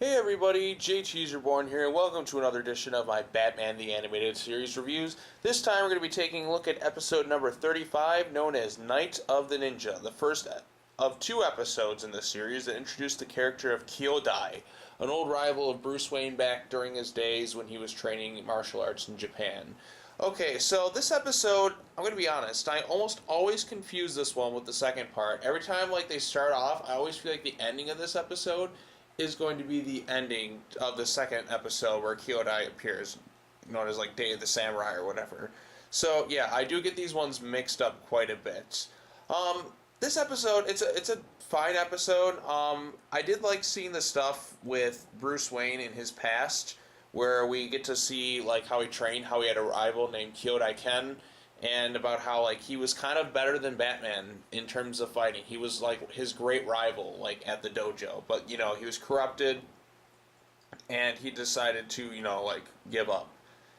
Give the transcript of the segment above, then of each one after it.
Hey everybody, JTISREBORN here, and welcome to another edition of my Batman the Animated Series reviews. This time we're going to be taking a look at episode number 35, known as Night of the Ninja, the first of two episodes in the series that introduce the character of Kyodai, an old rival of Bruce Wayne back during his days when he was training martial arts in Japan. Okay, so this episode, I'm going to be honest, I almost always confuse this one with the second part. Every time they start off, I always feel like the ending of this episode is going to be the ending of the second episode where Kyodai appears, known as Day of the Samurai or whatever. So yeah, I do get these ones mixed up quite a bit. This episode, it's a fine episode. I did like seeing the stuff with Bruce Wayne in his past, where we get to see how he trained, how he had a rival named Kyodai Ken, and about how he was kind of better than Batman in terms of fighting. He was his great rival at the dojo, but he was corrupted, and he decided to give up.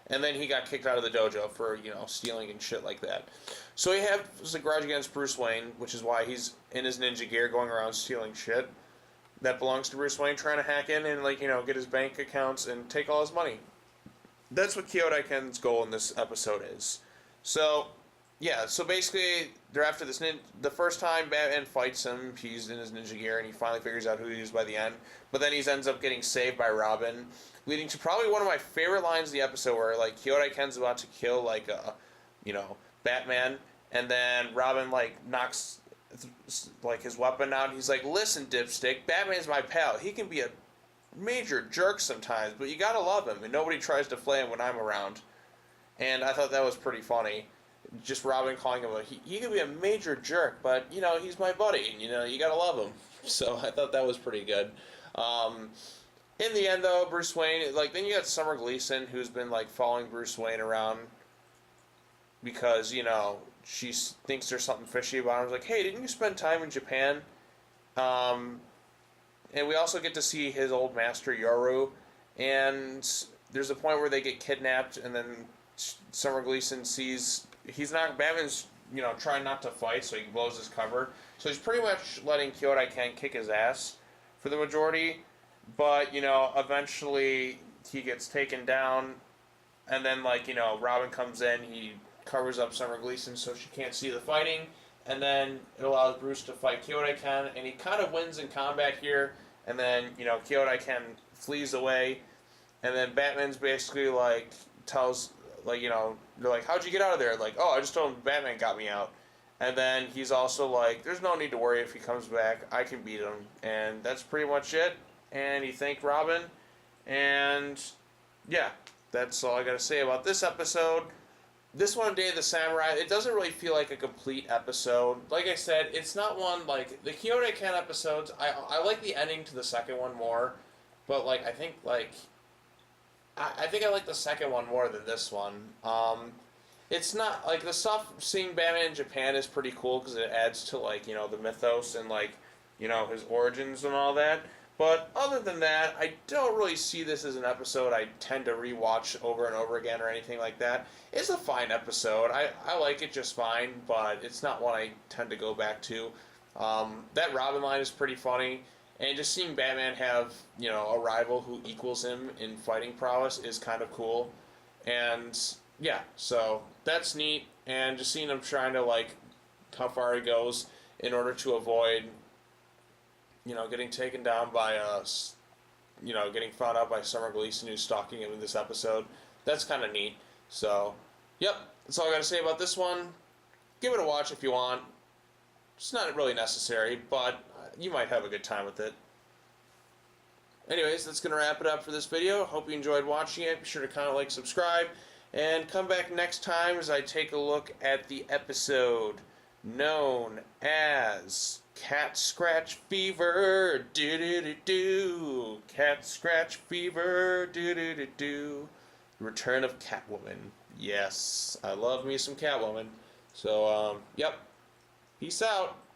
And then he got kicked out of the dojo for stealing and shit like that. So he has a grudge against Bruce Wayne, which is why he's in his ninja gear going around stealing shit that belongs to Bruce Wayne, trying to hack in and get his bank accounts and take all his money. That's what Kyodai Ken's goal in this episode is. So yeah, so basically they're after this the first time Batman fights him, he's in his ninja gear and he finally figures out who he is by the end. But then he ends up getting saved by Robin, leading to probably one of my favorite lines of the episode where Kyodai Ken's about to kill Batman, and then Robin knocks his weapon out and he's like, "Listen, dipstick, Batman's my pal. He can be a major jerk sometimes, but you gotta love him, and nobody tries to flay him when I'm around." And I thought that was pretty funny. Just Robin calling him he can be a major jerk, but he's my buddy, and you gotta love him. So I thought that was pretty good. In the end, though, Bruce Wayne, then you got Summer Gleason, who's been following Bruce Wayne around because she thinks there's something fishy about him. It's like, "Hey, didn't you spend time in Japan?" And we also get to see his old master Yoru, and there's a point where they get kidnapped, and then Summer Gleason sees Batman's trying not to fight, so he blows his cover. So he's pretty much letting Kyodai Ken kick his ass for the majority, but eventually he gets taken down, and then Robin comes in, he covers up Summer Gleason so she can't see the fighting, and then it allows Bruce to fight Kyodai Ken, and he kind of wins in combat here, and then Kyodai Ken flees away, and then Batman's basically tells they're like, "How'd you get out of there?" "Oh, I just told him Batman got me out." And then he's also "There's no need to worry if he comes back. I can beat him." And that's pretty much it. And he thanked Robin. And yeah, that's all I gotta say about this episode. This one, Day of the Samurai, it doesn't really feel like a complete episode. Like I said, it's not one the Kyodai Ken episodes. I like the ending to the second one more, but I think I think I like the second one more than this one. It's not the stuff seeing Batman in Japan is pretty cool because it adds to the mythos and his origins and all that. But other than that, I don't really see this as an episode I tend to rewatch over and over again or anything like that. It's a fine episode. I like it just fine, but it's not one I tend to go back to. That Robin line is pretty funny. And just seeing Batman have, a rival who equals him in fighting prowess is kind of cool. And, yeah, so that's neat. And just seeing him trying to, how far he goes in order to avoid, getting taken down by, getting found out by Summer Gleason who's stalking him in this episode. That's kind of neat. So, yep, that's all I got to say about this one. Give it a watch if you want. It's not really necessary, but you might have a good time with it. Anyways, that's going to wrap it up for this video. Hope you enjoyed watching it. Be sure to comment, subscribe, and come back next time as I take a look at the episode known as Cat Scratch Fever, do-do-do-do. Cat Scratch Fever, do-do-do-do. Return of Catwoman. Yes, I love me some Catwoman. So, yep. Peace out.